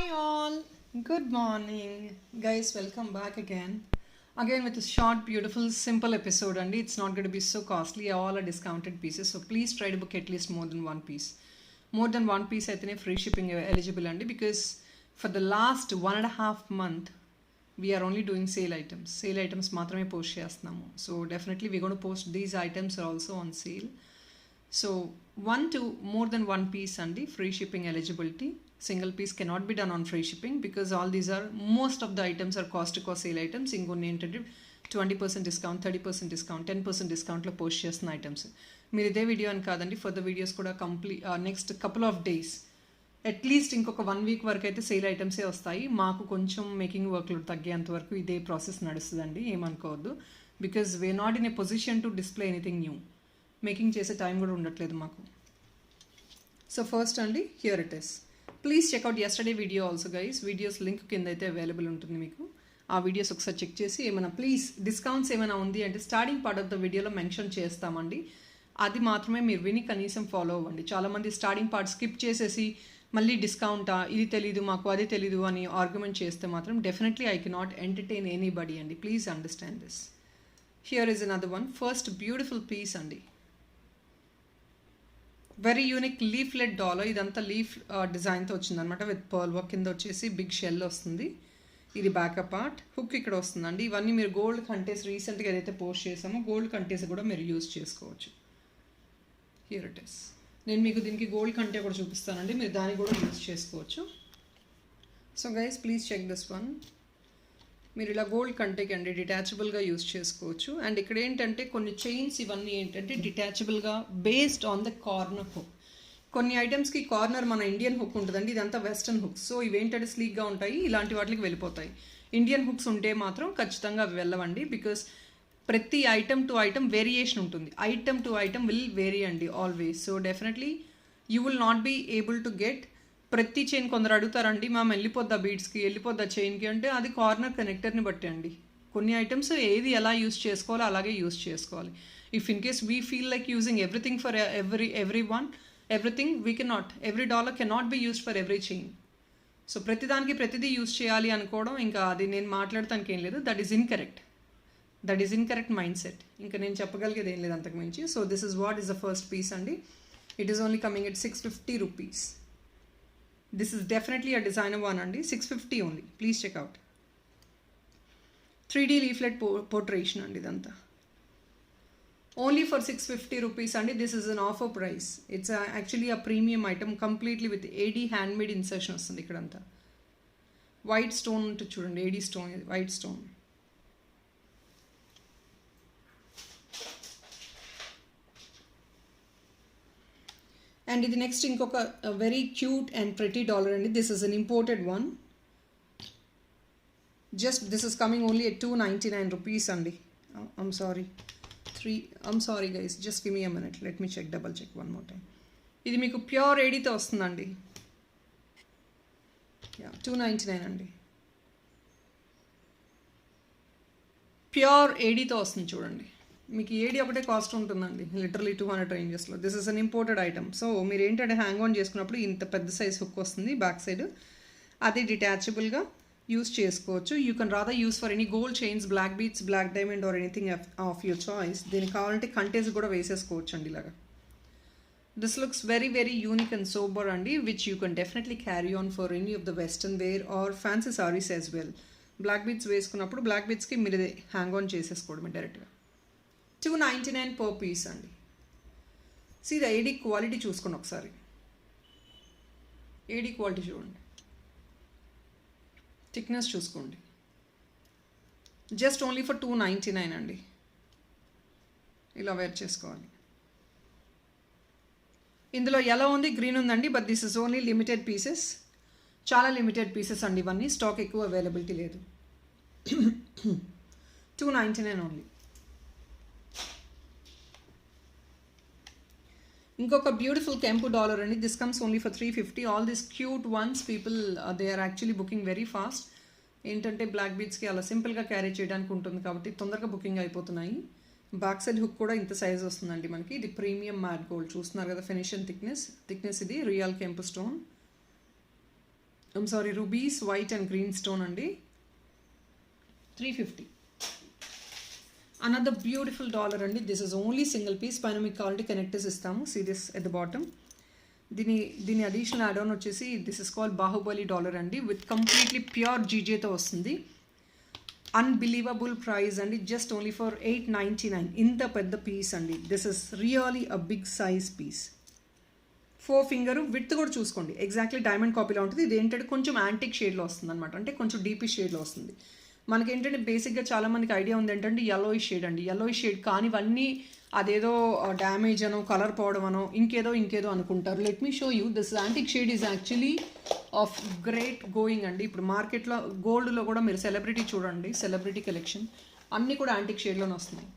Hi all, good morning. Guys, welcome back again. Again with a short, beautiful, simple episode and it's not going to be so costly. All are discounted pieces. So please try to book at least more than one piece. More than one piece aithane free shipping eligible andi because for the last 1.5 month we are only doing sale items. Sale items మాత్రమే post చేస్తున్నాము. So definitely we're going to post these items are also on sale. So one to more than one piece and the free shipping eligibility. Single piece cannot be done on free shipping because all these are most of the items are cost to cost sale items. ఇంకొన్ని ఏంటంటే 20% discount 30% discount 10% డిస్కౌంట్లో post చేస్తున్న items. మీరు ఇదే video అని కాదండి, further videos కూడా next couple of days at least ఇంకొక 1 వీక్ వరకు అయితే సేల్ ఐటమ్సే వస్తాయి. మాకు కొంచెం మేకింగ్ వర్క్లోడ్ తగ్గేంత వరకు ఇదే ప్రాసెస్ నడుస్తుందండి, ఏమనుకోవద్దు. Because we are not in a position to display anything new. Making చేసే టైం కూడా ఉండట్లేదు మాకు. సో ఫస్ట్ అండి, here it is. Please check out yesterday video also guys. Videos link కింద అయితే అవైలబుల్ ఉంటుంది మీకు. ఆ వీడియోస్ ఒకసారి చెక్ చేసి ఏమైనా ప్లీజ్ డిస్కౌంట్స్ ఏమైనా ఉంది అంటే స్టార్టింగ్ పార్ట్ ఆఫ్ ద వీడియోలో మెన్షన్ చేస్తామండి. అది మాత్రమే మీరు విని కనీసం ఫాలో అవ్వండి. చాలామంది స్టార్టింగ్ పార్ట్ స్కిప్ చేసేసి మళ్ళీ డిస్కౌంటా, ఇది తెలీదు మాకు అది తెలీదు అని ఆర్గ్యుమెంట్ చేస్తే మాత్రం definitely I cannot entertain anybody అండి. Please understand this. Here is another one. First beautiful piece అండి, వెరీ యూనిక్ లీఫ్లెట్ డాలర్. ఇదంతా లీఫ్ డిజైన్తో వచ్చిందనమాట. విత్ పర్ల్ వర్క్ కింద వచ్చేసి బిగ్ షెల్ వస్తుంది. ఇది బ్యాకప్ పార్ట్, హుక్ ఇక్కడ వస్తుందండి. ఇవన్నీ మీరు గోల్డ్ కంటేస్ రీసెంట్గా ఏదైతే పోస్ట్ చేసామో గోల్డ్ కంటేస్ కూడా మీరు యూజ్ చేసుకోవచ్చు. Here it is. నేను మీకు దీనికి గోల్డ్ కంటే కూడా చూపిస్తానండి, మీరు దాన్ని కూడా యూజ్ చేసుకోవచ్చు. So guys please check this one. మీరు ఇలా గోల్డ్ కంటేకి అండి డిటాచబుల్గా యూజ్ చేసుకోవచ్చు. అండ్ ఇక్కడ ఏంటంటే కొన్ని చైన్స్ ఇవన్నీ ఏంటంటే డిటాచబుల్గా based on the corner hook. కొన్ని ఐటమ్స్కి కార్నర్ మన ఇండియన్ హుక్ ఉంటుందండి, ఇదంతా వెస్టర్న్ హుక్స్. సో ఇవేంటంటే స్లీక్గా ఉంటాయి, ఇలాంటి వాటికి వెళ్ళిపోతాయి. ఇండియన్ హుక్స్ ఉంటే మాత్రం ఖచ్చితంగా అవి వెళ్ళవండి. బికాస్ ప్రతి ఐటమ్ టు ఐటమ్ వేరియేషన్ ఉంటుంది. Item to item will vary అండి always. So definitely you will not be able to get ప్రతి చైన్. కొందరు అడుగుతారండి, మేము వెళ్ళిపోద్దా బీడ్స్కి, వెళ్ళిపోద్దా చైన్కి అంటే అది కార్నర్ కనెక్టర్ని బట్టి అండి. కొన్ని ఐటమ్స్ ఏది ఎలా యూస్ చేసుకోవాలో అలాగే యూస్ చేసుకోవాలి. If in case we feel like using everything for every one everything, we cannot. Every dollar cannot be used for every chain. So ప్రతిదానికి ప్రతిదీ యూస్ చేయాలి అనుకోవడం ఇంకా అది నేను మాట్లాడటానికి ఏం లేదు. That is incorrect. That is incorrect mind set. ఇంకా నేను చెప్పగలిగేది ఏం లేదు అంతకు మించి. So this is what is the first piece అండి. It is only coming at 650 rupees. This is definitely a designer one andi. 650 only. Please check out. 3D leaflet portrait andi idantha. Only for 650 rupees andi. This is an offer price. It's actually a premium item completely with AD handmade insertion ostundi ikkadantha. White stone untu chudandi, AD stone, white stone. And the next inkoka very cute and pretty dollar and this is an imported one. Just this is coming only at 299 rupees andi. I'm sorry. I'm sorry guys, just give me a minute. Let me check, double check one more time. Idi meeku pure AD tho ostundandi. Yeah, 299 andi. Pure AD tho ostundi chudandi. మీకు ఏడి ఒకటే cost ఉంటుందండి, literally 200 రేంజెస్లో. This is an imported item. So మీరు ఏంటంటే hang on చేసుకున్నప్పుడు ఇంత పెద్ద సైజ్ హుక్ వస్తుంది బ్యాక్ సైడ్, అది డిటాచబుల్గా యూస్ చేసుకోవచ్చు. You can rather use for any gold chains, black beads, black diamond or anything of your choice. దీనికి కావాలంటే కంటేజ్ కూడా వేసేసుకోవచ్చు అండి ఇలాగా. This looks very very unique and sober అండి, which you can definitely carry on for any of the western wear or fancy saris as well. Black beads వేసుకున్నప్పుడు black బీట్స్కి మీరు ఇది హ్యాంగ్ ఆన్ చేసేసుకోవడమే డైరెక్ట్గా. 299 per piece అండి. సీ ద ఏడీ క్వాలిటీ చూసుకోండి ఒకసారి. ఏడీ క్వాలిటీ చూడండి, థిక్నెస్ చూసుకోండి. జస్ట్ ఓన్లీ ఫర్ 299 అండి. ఇలా వేర్ చేసుకోవాలి. ఇందులో ఎలా ఉంది, గ్రీన్ ఉందండి, but this is only limited pieces. చాలా లిమిటెడ్ పీసెస్ అండి ఇవన్నీ, స్టాక్ ఎక్కువ అవైలబిలిటీ లేదు. 299 ఓన్లీ. ఇంకొక బ్యూటిఫుల్ కెంపు డాలర్ అండి. This comes only for 350. All this cute ones people they are actually booking very fast. ఏంటంటే బ్లాక్ బీట్స్కి అలా సింపుల్గా క్యారీ చేయడానికి ఉంటుంది కాబట్టి తొందరగా బుకింగ్ అయిపోతున్నాయి. బ్యాక్ సైడ్ హుక్ కూడా ఇంత సైజ్ వస్తుందండి మనకి. ఇది ప్రీమియం మ్యాట్ గోల్డ్ చూస్తున్నారు కదా, ఫినిషింగ్ థిక్నెస్ ఇది రియల్ కెంపు stone. I'm sorry, rubies white and green stone అండి. 350. అనదర్ బ్యూటిఫుల్ డాలర్ అండి. This is only single piece. పైన మీకు కావాలంటే కనెక్టర్స్ ఇస్తాము. See this at the bottom. దీని అడిషనల్ యాడ్ ఆన్ వచ్చేసి this is called Baahubali dollar అండి. విత్ కంప్లీట్లీ ప్యూర్ జీజేతో వస్తుంది. అన్బిలీవబుల్ ప్రైస్ అండి. Just only for 899. ఇంత పెద్ద పీస్ అండి. This is really a big size piece. 4 finger width కూడా చూసుకోండి. ఎగ్జాక్ట్లీ డైమండ్ కాపీలో ఉంటుంది. ఇది ఏంటంటే కొంచెం యాంటిక్ షేడ్లో వస్తుంది అనమాట. అంటే కొంచెం డీపీ షేడ్లో వస్తుంది. మనకి ఏంటంటే బేసిక్గా చాలామందికి ఐడియా ఉంది ఏంటంటే యెల్లోయిష్ షేడ్ అండి. యెల్లోయిష్ షేడ్ కానివన్నీ అదేదో డ్యామేజ్ అనో కలర్ పోవడం అనో ఇంకేదో అనుకుంటారు. Let me show you this antique shade is actually of great going అండి. ఇప్పుడు మార్కెట్లో గోల్డ్లో కూడా మీరు సెలబ్రిటీ చూడండి, సెలబ్రిటీ కలెక్షన్ అన్నీ కూడా యాంటిక్ షేడ్లోనే వస్తున్నాయి.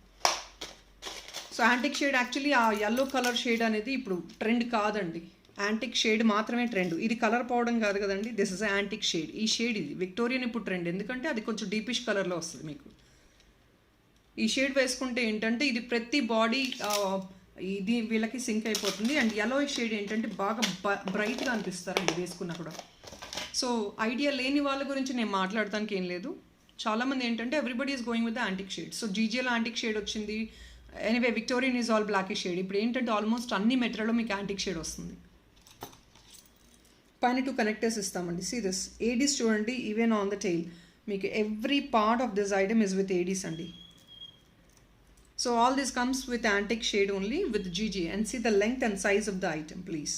సో యాంటిక్ షేడ్ యాక్చువల్లీ ఆ యెల్లో కలర్ షేడ్ అనేది ఇప్పుడు ట్రెండ్ కాదండి. యాంటిక్ షేడ్ మాత్రమే ట్రెండ్. ఇది కలర్ పోవడం కాదు కదండి. This is antique shade. ఈ షేడ్ ఇది విక్టోరియన్ ఇప్పుడు ట్రెండ్. ఎందుకంటే అది కొంచెం డీపిష్ కలర్లో వస్తుంది మీకు. ఈ షేడ్ వేసుకుంటే ఏంటంటే ఇది ప్రతి బాడీ ఇది వీళ్ళకి సింక్ అయిపోతుంది. అండ్ యెల్లో షేడ్ ఏంటంటే బాగా బ్రైట్గా అనిపిస్తారండి వేసుకున్నా కూడా. సో ఐడియా లేని వాళ్ళ గురించి నేను మాట్లాడటానికి ఏం లేదు. చాలామంది ఏంటంటే everybody is going with the antique shade. So జీజేలో యాంటిక్ షేడ్ వచ్చింది. Anyway Victorian is all blackish shade. ఇప్పుడు ఏంటంటే ఆల్మోస్ట్ అన్ని మెటీరియల్లో మీకు యాంటిక్ షేడ్ వస్తుంది. పైన 2 కనెక్టర్స్ ఇస్తామండి. సీ దిస్ ఏడీస్ చూడండి. ఈవెన్ ఆన్ ద టెయిల్ మీకు every part of this item is with Aedes అండి. So all this comes with antique shade only with GG, and see the length and size of the item please.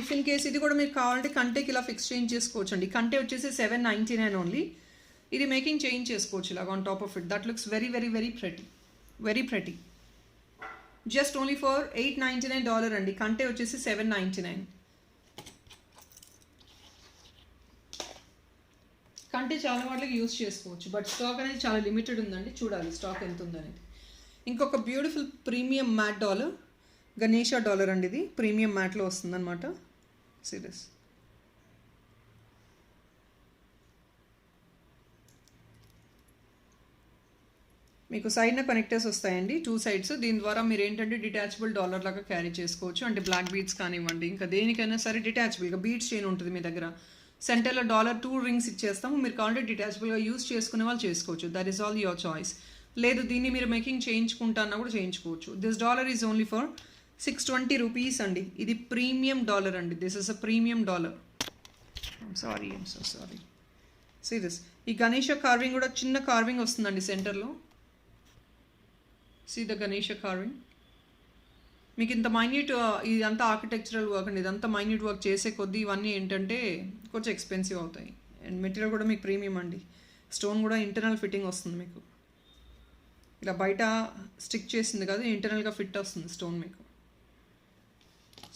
If in case ఇది కూడా మీరు కావాలంటే కంటేకి ఇలా fix change చేసుకోవచ్చు అండి. కంటే వచ్చేసి 799 ఓన్లీ. ఇది మేకింగ్ చేంజ్ చేసుకోవచ్చు ఇలాగ on top of it. That looks very very very pretty, very pretty. Just only for $899 అండి. కంటే వచ్చేసి 799. కంటే చాలా వాటికి యూస్ చేసుకోవచ్చు. బట్ స్టాక్ అనేది చాలా లిమిటెడ్ ఉందండి. చూడాలి స్టాక్ ఎంత ఉందనేది. ఇంకొక beautiful premium matte dollar, Ganesha dollar అండి. ఇది ప్రీమియం మ్యాట్లో వస్తుందన్నమాట. సీరియస్ మీకు సైడ్న కనెక్టర్స్ వస్తాయండి 2 సైడ్స్. దీని ద్వారా మీరు ఏంటంటే డిటాచబుల్ డాలర్ లాగా క్యారీ చేసుకోవచ్చు. అంటే బ్లాక్ బీడ్స్ కానివ్వండి, ఇంకా దేనికైనా సరే డిటాచబుల్గా బీడ్స్ చైన్ ఉంటుంది మీ దగ్గర. సెంటర్లో $2 రింగ్స్ ఇచ్చేస్తాము. మీరు కావాలంటే డిటాచబుల్గా యూస్ చేసుకునే వాళ్ళు చేసుకోవచ్చు. That is all your choice. లేదు దీన్ని మీరు మేకింగ్ చేయించుకుంటాన్నా కూడా చేయించుకోవచ్చు. This dollar is only for 620 rupees అండి. ఇది ప్రీమియం డాలర్ అండి. This is a premium dollar. I'm so sorry. See this. ఈ గణేష కార్వింగ్ కూడా చిన్న కార్వింగ్ వస్తుందండి సెంటర్లో. See the Ganesha carving. మీకు ఇంత మైన్యూట్ ఇదంతా ఆర్కిటెక్చరల్ వర్క్ అండి. ఇదంతా మైన్యూట్ వర్క్ చేసే కొద్దీ ఇవన్నీ ఏంటంటే కొంచెం ఎక్స్పెన్సివ్ అవుతాయి. అండ్ మెటీరియల్ కూడా మీకు ప్రీమియం అండి. స్టోన్ కూడా ఇంటర్నల్ ఫిట్టింగ్ వస్తుంది మీకు. ఇలా బయట స్టిక్ చేసింది కాదు, ఇంటర్నల్గా ఫిట్ వస్తుంది స్టోన్ మీకు.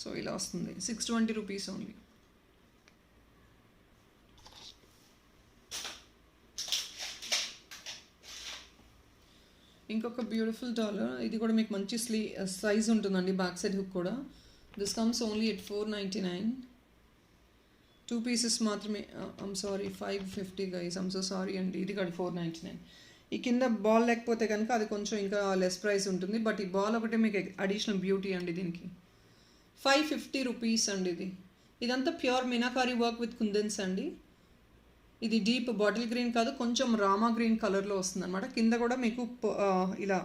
సో ఇలా వస్తుంది. 620 రూపీస్ ఓన్లీ. ఇంకొక బ్యూటిఫుల్ డాలర్. ఇది కూడా మీకు మంచి సైజ్ ఉంటుందండి. బ్యాక్ సైడ్ హుక్ కూడా. This comes only at 499. 2 pieces మాత్రమే. I'm sorry 550 guys. I'm so sorry అండి. ఇది కూడా 499. ఈ కింద బాల్ లేకపోతే కనుక అది కొంచెం ఇంకా లెస్ ప్రైస్ ఉంటుంది. బట్ ఈ బాల్ ఒకటే మీకు అడిషనల్ బ్యూటీ అండి. దీనికి 550 రూపీస్ అండి. ఇదంతా ప్యూర్ మీనాకారీ వర్క్ విత్ కుందన్స్ అండి. ఇది డీప్ బాటిల్ గ్రీన్ కాదు, కొంచెం రామా గ్రీన్ కలర్లో వస్తుంది అనమాట. కింద కూడా మీకు ఇలా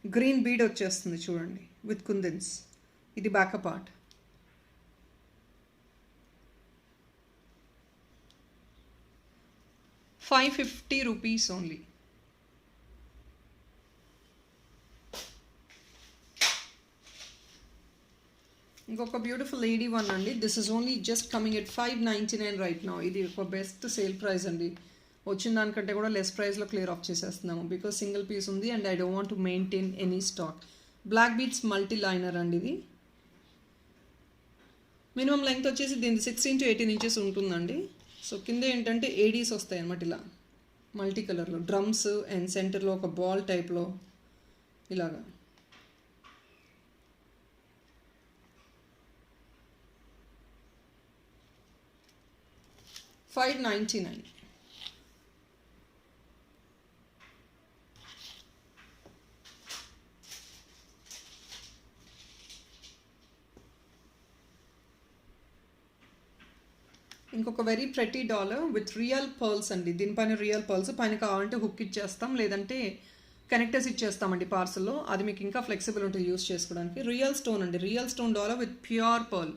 గ్రీన్ బీడ్ వచ్చేస్తుంది చూడండి విత్ కుందన్స్. ఇది బ్యాకప్ పార్ట్. ₹550 ఓన్లీ. ఇంకొక బ్యూటిఫుల్ లేడీ వన్ అండి. This is only just coming at 599 right now. ఇది ఒక బెస్ట్ సేల్ ప్రైస్ అండి. వచ్చిన దానికంటే కూడా లెస్ ప్రైస్లో క్లియర్ ఆఫ్ చేసేస్తున్నాము. బికాస్ సింగిల్ పీస్ ఉంది and I don't want to maintain any stock. Black beads multi liner అండి. ఇది మినిమం లెంగ్త్ వచ్చేసి దీనికి 16 to 18 ఇంచెస్ ఉంటుందండి. సో కింద ఏంటంటే ఏడీస్ వస్తాయి అన్నమాట. ఇలా మల్టీ కలర్లో డ్రమ్స్ అండ్ సెంటర్లో ఒక బాల్ టైప్లో ఇలాగా. $599. ఇంకొక very pretty dollar with real pearls అండి. దీనిపైన రియల్ పర్ల్స్, పైన కావాలంటే హుక్ ఇచ్చేస్తాం, లేదంటే కనెక్టర్స్ ఇచ్చేస్తామండి పార్సల్లో. అది మీకు ఇంకా ఫ్లెక్సిబుల్ ఉంటుంది యూస్ చేసుకోవడానికి. రియల్ స్టోన్ అండి, real stone dollar with pure pearl,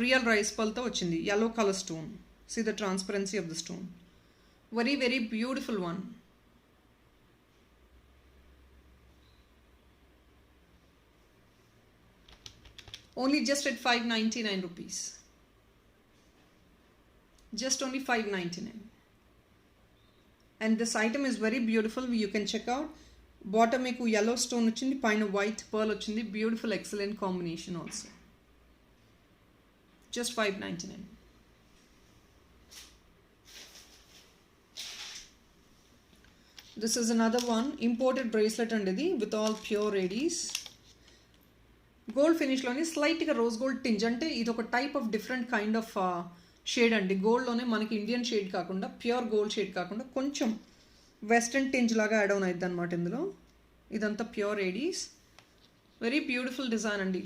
real rice పర్ల్తో వచ్చింది. yellow color stone. See the transparency of the stone. Very very beautiful one. Only just at 599 rupees. Just only 599. And this item is very beautiful. You can check out. Bottom meku yellow stone ochindi, paina white pearl ochindi. Beautiful, excellent combination also. Just 599. This is another one, imported bracelet and idi with all pure radies. Gold finish loni slight ga rose gold tinge, ante ఇది ఒక type of different kind of shade అండి. గోల్డ్లోనే మనకి Indian shade కాకుండా, pure gold shade కాకుండా కొంచెం western tinge లాగా add on అవుతుంది అనమాట ఇందులో. ఇదంతా ప్యూర్ రేడీస్. వెరీ బ్యూటిఫుల్ డిజైన్ అండి.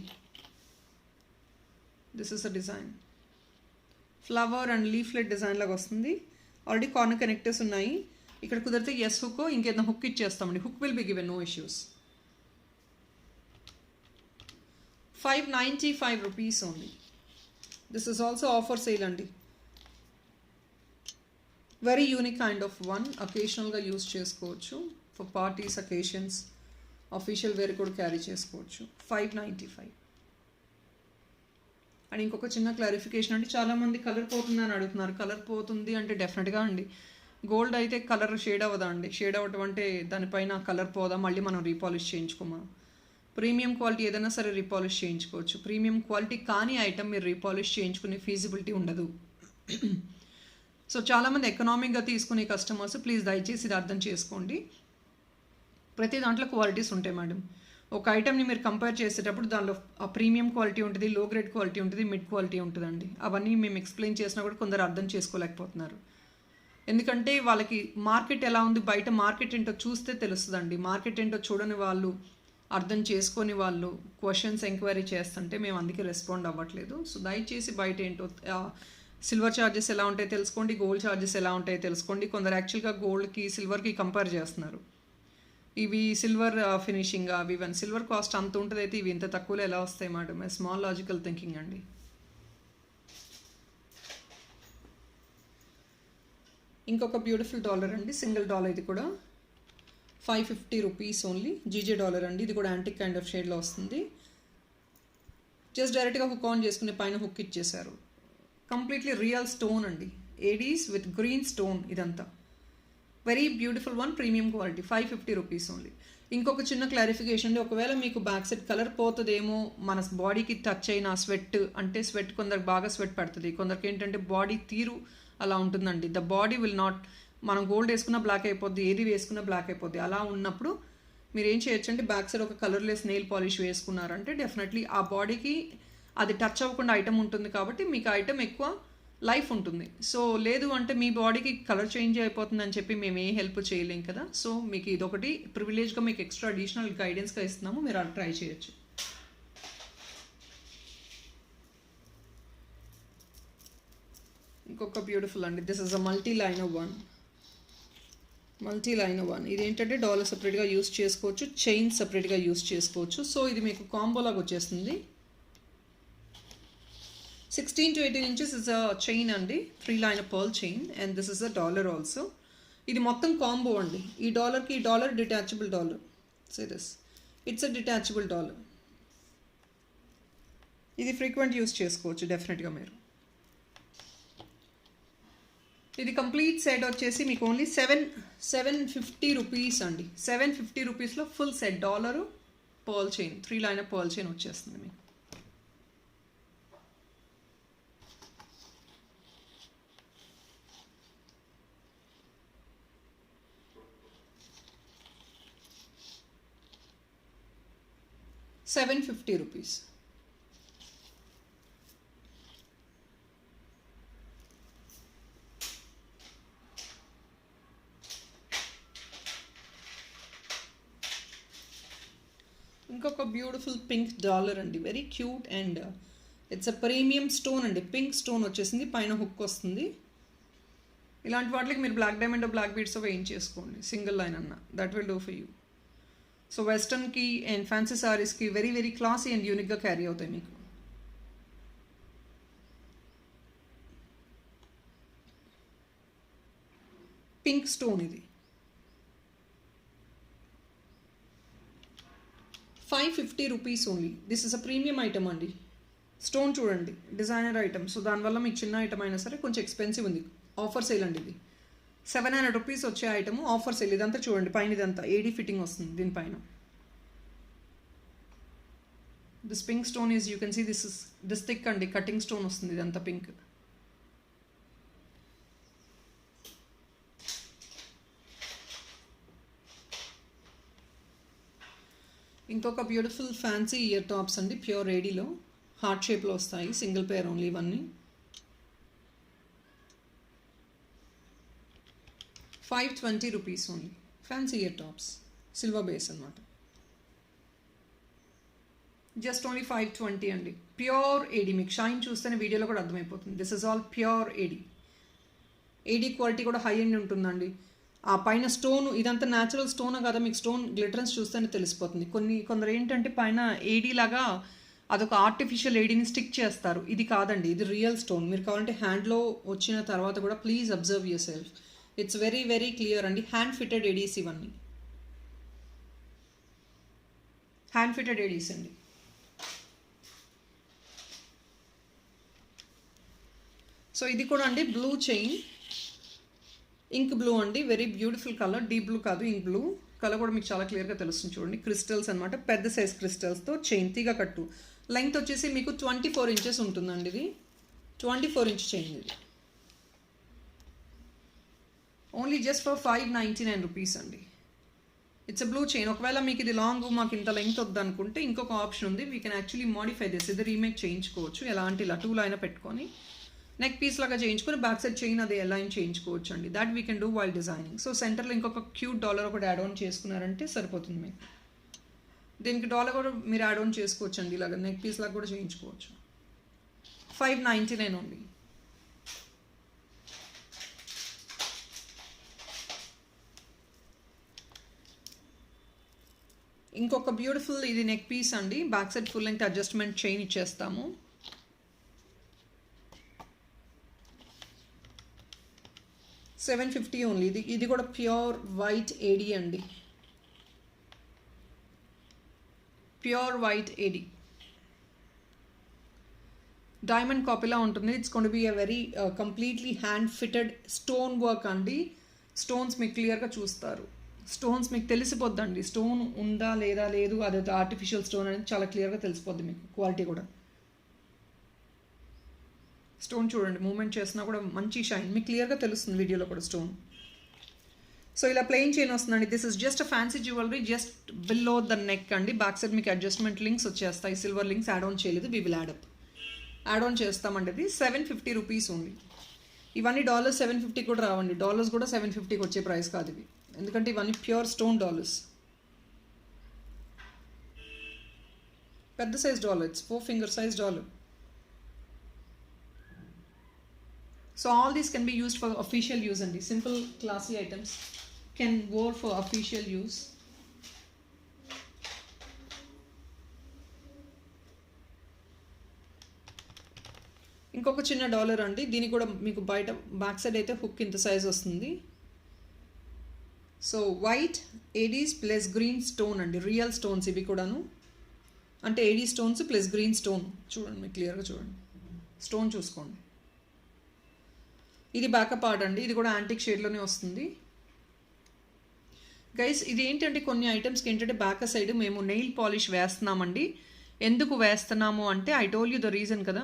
This is a design, flower and leaflet design లాగా వస్తుంది. ఆల్రెడీ కార్నర్ కనెక్టర్స్ ఉన్నాయి. ఇక్కడ కుదిరితే ఎస్ హుక్, ఇంకేదైనా హుక్ ఇచ్చేస్తామండి. Hook will be given, no issues. 595 rupees only. This is also offer sale అండి. Very unique kind of one. అకేషనల్గా use చేసుకోవచ్చు, for parties, occasions, official wear కూడా క్యారీ చేసుకోవచ్చు. 595. అండ్ ఇంకొక చిన్న క్లారిఫికేషన్ అండి, చాలామంది కలర్ పోతుంది అని అడుగుతున్నారు. కలర్ పోతుంది అంటే డెఫినెట్గా అండి, గోల్డ్ అయితే కలర్ షేడ్ అవ్వదా అండి. షేడ్ అవ్వటం అంటే దానిపైన కలర్ పోదా, మళ్ళీ మనం రీపాలిష్ చేయించుకోమా. ప్రీమియం క్వాలిటీ ఏదైనా సరే రీపాలిష్ చేయించుకోవచ్చు. ప్రీమియం క్వాలిటీ కానీ ఐటమ్ మీరు రీపాలిష్ చేయించుకునే ఫీజిబిలిటీ ఉండదు. సో చాలామంది ఎకనామిక్గా తీసుకునే కస్టమర్స్, ప్లీజ్ దయచేసి ఇది అర్థం చేసుకోండి. ప్రతి దాంట్లో క్వాలిటీస్ ఉంటాయి మేడం. ఒక ఐటమ్ని మీరు కంపేర్ చేసేటప్పుడు దానిలో ఆ ప్రీమియం క్వాలిటీ ఉంటుంది, లో గ్రేడ్ క్వాలిటీ ఉంటుంది, మిడ్ క్వాలిటీ ఉంటుందండి. అవన్నీ మేము ఎక్స్ప్లెయిన్ చేసినా కూడా కొందరు అర్థం చేసుకోలేకపోతున్నారు. ఎందుకంటే వాళ్ళకి మార్కెట్ ఎలా ఉంది, బయట మార్కెట్ ఏంటో చూస్తే తెలుస్తుందండి. మార్కెట్ ఏంటో చూడని వాళ్ళు, అర్థం చేసుకొని వాళ్ళు క్వశ్చన్స్ ఎంక్వైరీ చేస్తుంటే మేము అందుకే రెస్పాండ్ అవ్వట్లేదు. సో దయచేసి బయట ఏంటో, సిల్వర్ ఛార్జెస్ ఎలా ఉంటాయో తెలుసుకోండి, గోల్డ్ ఛార్జెస్ ఎలా ఉంటాయో తెలుసుకోండి. కొందరు యాక్చువల్గా గోల్డ్కి సిల్వర్కి కంపేర్ చేస్తున్నారు. ఇవి సిల్వర్ ఫినిషింగ్, అవి ఇవన్నీ సిల్వర్ కాస్ట్ అంత ఉంటుంది, అయితే ఇవి ఇంత తక్కువలో ఎలా వస్తాయి మేడం. స్మాల్ లాజికల్ థింకింగ్ అండి. ఇంకొక బ్యూటిఫుల్ డాలర్ అండి, సింగిల్ డాలర్. ఇది కూడా 550 రూపీస్ ఓన్లీ. జీజే డాలర్ అండి. ఇది కూడా యాంటిక్ కైండ్ ఆఫ్ షేడ్లో వస్తుంది. జస్ట్ డైరెక్ట్గా హుక్ ఆన్ చేసుకునే పైన హుక్ ఇచ్చేసారు. కంప్లీట్లీ రియల్ స్టోన్ అండి, ఏడీస్ విత్ గ్రీన్ స్టోన్. ఇదంతా very beautiful one, premium quality. 550 rupees only. ఇంకొక చిన్న క్లారిఫికేషన్ అండి, ఒకవేళ మీకు బ్యాక్ సైడ్ కలర్ పోతుందేమో, మన బాడీకి టచ్ అయిన స్వెట్, అంటే స్వెట్ కొందరికి బాగా స్వెట్ పడుతుంది, కొందరికి ఏంటంటే బాడీ తీరు అలా ఉంటుందండి. ద బాడీ విల్ నాట్, మనం గోల్డ్ వేసుకున్న బ్లాక్ అయిపోద్ది, ఏది వేసుకున్న బ్లాక్ అయిపోద్ది. అలా ఉన్నప్పుడు మీరు ఏం చేయొచ్చు అంటే, బ్యాక్ సైడ్ ఒక కలర్లెస్ నెయిల్ పాలిష్ వేసుకున్నారంటే డెఫినెట్లీ ఆ బాడీకి అది టచ్ అవ్వకుండా ఐటమ్ ఉంటుంది, కాబట్టి మీకు ఐటమ్ ఎక్కువ లైఫ్ ఉంటుంది. సో లేదు అంటే మీ బాడీకి కలర్ చేంజ్ అయిపోతుందని చెప్పి మేము ఏ హెల్ప్ చేయలేం కదా. సో మీకు ఇదొకటి ప్రివిలేజ్గా మీకు ఎక్స్ట్రా అడిషనల్ గైడెన్స్గా ఇస్తున్నాము, మీరు అలా ట్రై చేయొచ్చు. ఇంకొక బ్యూటిఫుల్ అండి, this is a multi liner one. ఇది ఏంటంటే డాలర్ సపరేట్గా యూస్ చేసుకోవచ్చు, చైన్ సపరేట్గా యూస్ చేసుకోవచ్చు. సో ఇది మీకు కాంబో లాగా వచ్చేస్తుంది. 16 to 18 inches is a chain అండి, 3 liner pearl chain, and this is a dollar also. ఇది మొత్తం కాంబో అండి. ఈ డాలర్కి ఈ dollar detachable dollar. Say this, it's a detachable dollar. ఇది ఫ్రీక్వెంట్ యూస్ చేసుకోవచ్చు డెఫినెట్గా మీరు. ఇది కంప్లీట్ సెట్ వచ్చేసి మీకు ఓన్లీ 750 రూపీస్ అండి. 750 రూపీస్లో full set, dollar, pearl chain, 3 liner pearl chain వచ్చేస్తుంది మీకు. ₹750. ఇంకొక బ్యూటిఫుల్ పింక్ డాలర్ అండి, very cute and it's a premium stone అండి, పింక్ స్టోన్ వచ్చేసింది, పైన హుక్ వస్తుంది. ఇలాంటి వాటికి మీరు బ్లాక్ డైమండ్ బ్లాక్ బీడ్స్ వేయించేసుకోండి, సింగిల్ లైన్ అన్న, that will do for you. So వెస్టర్న్కి అండ్ ఫ్యాన్సీ సారీస్కి వెరీ వెరీ క్లాసీ అండ్ యూనిక్గా క్యారీ అవుతాయి మీకు. పింక్ స్టోన్ ఇది 550 rupees only. This is a premium item అండి. స్టోన్ చూడండి, డిజైనర్ ఐటమ్. సో దానివల్ల మీకు చిన్న ఐటమ్ అయినా సరే కొంచెం ఎక్స్పెన్సివ్ ఉంది. ఆఫర్ సేల్ అండి ఇది. 700 రూపీస్ వచ్చే ఐటమ్ ఆఫర్ సేల్. ఇదంతా చూడండి, పైన ఇదంతా ఏడీ ఫిట్టింగ్ వస్తుంది దీనిపైన. This pink stone is, you can see this thick అండి, కటింగ్ స్టోన్ వస్తుంది ఇదంతా పింక్. ఇంకొక బ్యూటిఫుల్ ఫ్యాన్సీ ఇయర్ టాప్స్ అండి, ప్యూర్ ఏడీలో హార్ట్ షేప్లో వస్తాయి, సింగిల్ పేర్ ఓన్లీ ఇవన్నీ. 520 rupees only. Fancy ear tops, silver base అనమాట. జస్ట్ ఓన్లీ 520 అండి. ప్యూర్ ఏడీ, మీకు షైన్ చూస్తేనే వీడియోలో కూడా అర్థమైపోతుంది. This is all pure AD. AD quality కూడా హై ఎండ్ ఉంటుందండి. ఆ పైన స్టోన్ ఇదంతా న్యాచురల్ స్టోన్ కదా, మీకు స్టోన్ గ్లిటరెన్స్ చూస్తేనే తెలిసిపోతుంది. కొందరు ఏంటంటే పైన ఏడీ లాగా అదొక ఆర్టిఫిషియల్ ఏడీని స్టిక్ చేస్తారు. ఇది కాదండి, ఇది రియల్ స్టోన్. మీరు కావాలంటే హ్యాండ్లో వచ్చిన తర్వాత కూడా please observe your self. It's very very clear అండి. హ్యాండ్ ఫిటెడ్ ఏడీస్ ఇవన్నీ, హ్యాండ్ ఫిటెడ్ ఏడీస్ అండి. సో ఇది కూడా అండి బ్లూ చైన్, ఇంక్ బ్లూ అండి, very beautiful colour. Deep blue కాదు, ఇంక్ బ్లూ కలర్ కూడా మీకు చాలా క్లియర్గా తెలుస్తుంది. చూడండి, క్రిస్టల్స్ అనమాట, పెద్ద సైజ్ క్రిస్టల్స్తో చైన్, తీగ కట్టు. లెంగ్త్ వచ్చేసి మీకు 24 ఇంచెస్ ఉంటుందండి. ఇది 24 ఇంచ్ చైన్. ఇది ఓన్లీ జస్ట్ ఫర్ 599 రూపీస్ అండి. It's a blue chain. ఒకవేళ మీకు ఇది లాంగ్, మాకు ఇంత లెంగ్త్ వద్దనుకుంటే ఇంకొక ఆప్షన్ ఉంది, we can actually modify this. ఇది రీమేక్ చేయించుకోవచ్చు, ఎలాంటి ఇలా టూలో అయినా పెట్టుకొని నెక్ పీస్ లాగా చేయించుకొని బ్యాక్ సైడ్ చైన్ అది అలైన్ చేయించుకోవచ్చు అండి. That we can do while designing. So సెంటర్లో ఇంకొక క్యూట్ డాలర్ ఒకటి యాడ్ ఆన్ చేసుకున్నారంటే సరిపోతుంది మీకు. దీనికి డాలర్ కూడా మీరు యాడ్ ఆన్ చేసుకోవచ్చు అండి, ఇలాగ నెక్ పీస్ లాగా కూడా చేయించుకోవచ్చు. 599 ఓన్లీ. ఇంకొక బ్యూటిఫుల్ ఇది నెక్ పీస్ అండి, back side full length adjustment chain ఇచ్చేస్తాము. 750 ఓన్లీ. ఇది కూడా ప్యూర్ వైట్ ఏడీ అండి, ప్యూర్ వైట్ ఏడీ. డైమండ్ కాపీలా ఉంటుంది. It's going to be a very completely hand fitted stone work అండి. స్టోన్స్ మీకు క్లియర్గా చూస్తారు, స్టోన్స్ మీకు తెలిసిపోద్దండి. స్టోన్ ఉందా లేదా, లేదు అది ఆర్టిఫిషియల్ స్టోన్ అనేది చాలా క్లియర్గా తెలిసిపోద్ది మీకు. క్వాలిటీ కూడా స్టోన్ చూడండి, మూమెంట్ చేసినా కూడా మంచి షైన్ మీకు క్లియర్గా తెలుస్తుంది వీడియోలో కూడా స్టోన్. సో ఇలా ప్లెయిన్ చైన్ వస్తుందండి. This is just fancy jewellery, just below the neck అండి. బ్యాక్ సైడ్ మీకు అడ్జస్ట్మెంట్ లింక్స్ వచ్చేస్తాయి. సిల్వర్ లింక్స్ యాడ్ ఆన్ చేయలేదు, వి విల్ యాడ్ ఆన్ చేస్తామండి. ఇది 750 రూపీస్ ఓన్లీ. ఇవన్నీ డాలర్స్ 750 కూడా రావండి, డాలర్స్ కూడా 750కి వచ్చే ప్రైస్ కాదు ఇవి, ఎందుకంటే ఇవన్నీ ప్యూర్ స్టోన్ డాలర్స్. పెద్ద size dollar, it's 4 finger size dollar. So all these can be used for official use and simple classy items can go for official use. ఇంకొక చిన్న డాలర్ అండి, దీని కూడా మీకు బయట బ్యాక్ సైడ్ అయితే హుక్ ఇంత సైజ్ వస్తుంది. So white Aedes plus green stone అండి, రియల్ స్టోన్స్ ఇవి కూడాను, అంటే AD stones plus green stone. చూడండి మీకు క్లియర్గా చూడండి, స్టోన్ చూసుకోండి. ఇది బ్యాకప్ పార్ట్ అండి, ఇది కూడా యాంటిక్ షేడ్లోనే వస్తుంది. గైస్ ఇది ఏంటంటే కొన్ని ఐటమ్స్కి ఏంటంటే బ్యాక్ సైడ్ మేము నెయిల్ పాలిష్ వేస్తున్నామండి. ఎందుకు వేస్తున్నాము అంటే I told you the reason కదా.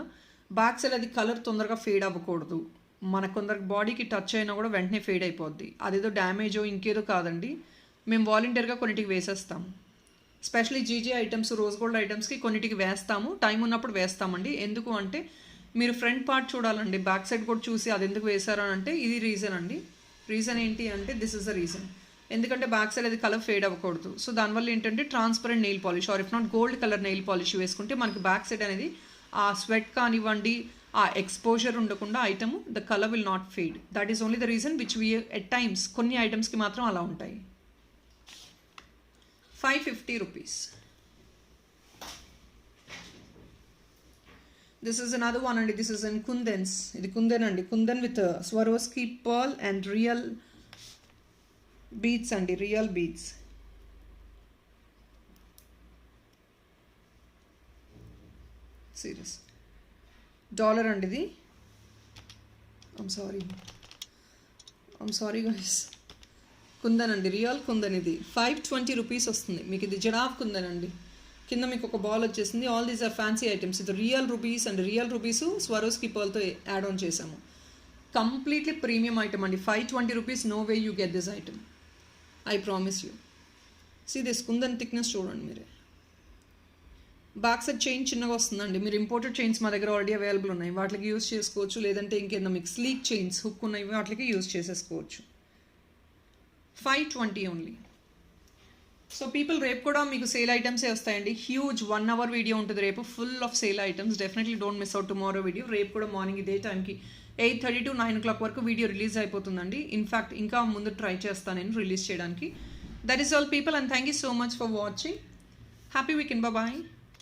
బ్యాక్ సైడ్ అది కలర్ తొందరగా ఫేడ్ అవ్వకూడదు. మన కొందరికి బాడీకి టచ్ అయినా కూడా వెంటనే ఫేడ్ అయిపోద్ది. అదేదో డ్యామేజో ఇంకేదో కాదండి, మేము వాలంటీర్గా కొన్నిటికి వేసేస్తాము. Specially GJ items, rose gold ఐటమ్స్కి కొన్నిటికి వేస్తాము, టైం ఉన్నప్పుడు వేస్తామండి. ఎందుకు అంటే మీరు ఫ్రంట్ పార్ట్ చూడాలండి, బ్యాక్ సైడ్ కూడా చూసి అది ఎందుకు వేశారు అని అంటే ఇది రీజన్ అండి. రీజన్ ఏంటి అంటే దిస్ ఇస్ ద రీజన్. ఎందుకంటే బ్యాక్ సైడ్ అది కలర్ ఫేడ్ అవ్వకూడదు. సో దానివల్ల ఏంటంటే transparent nail polish or if not gold colour nail polish వేసుకుంటే మనకి బ్యాక్ సైడ్ అనేది ఆ స్వెట్ కానివ్వండి, ఆ ఎక్స్పోజర్ ఉండకుండా item the colour will not fade. That is only the reason which V at times కొన్ని ఐటమ్స్కి మాత్రం అలా ఉంటాయి. 550 rupees. This is another one and this is in Kundans. ఇది కుందన్ అండి, kundan with Swarovski pearl and real beads అండి, real beads. Serious dollar అండి ఇది. I'm sorry guys. Kundan అండి, రియల్ కుందన్. ఇది 520 rupees వస్తుంది మీకు. ఇది జడాఫ్ కుందన్ అండి. కింద మీకు ఒక బాల్ వచ్చేసింది. All these are fancy items. ఇది real rubies and real rubies Swarovski పర్ల్తో యాడ్ ఆన్ చేసాము. కంప్లీట్లీ ప్రీమియం ఐటమ్ అండి. 520 rupees, no way you get this item, I promise you. See this kundan thickness చూడండి మీరే. బ్యాక్ సైడ్ చైన్ చిన్నగా వస్తుందండి. మీరు imported chains మా దగ్గర ఆల్రెడీ అవైలబుల్ ఉన్నాయి, వాటికి యూస్ చేసుకోవచ్చు. లేదంటే ఇంకేదైనా మీకు స్లీక్ చైన్స్ హుక్ ఉన్నాయి, వాటికి యూస్ చేసేసుకోవచ్చు. 520 ఓన్లీ. సో పీపుల్ రేపు కూడా మీకు సేల్ ఐటమ్సే వస్తాయండి. హ్యూజ్ 1 hour వీడియో ఉంటుంది రేపు, full of sale items. Definitely don't miss out tomorrow video. రేపు కూడా మార్నింగ్ ఇదే టైంకి 8:30 to 9 o'clock వరకు వీడియో రిలీజ్ అయిపోతుందండి. ఇన్ఫ్యాక్ట్ ఇంకా ముందు ట్రై చేస్తాను నేను రిలీజ్ చేయడానికి. That is all people, and thank you so much for watching. Happy weekend, bye.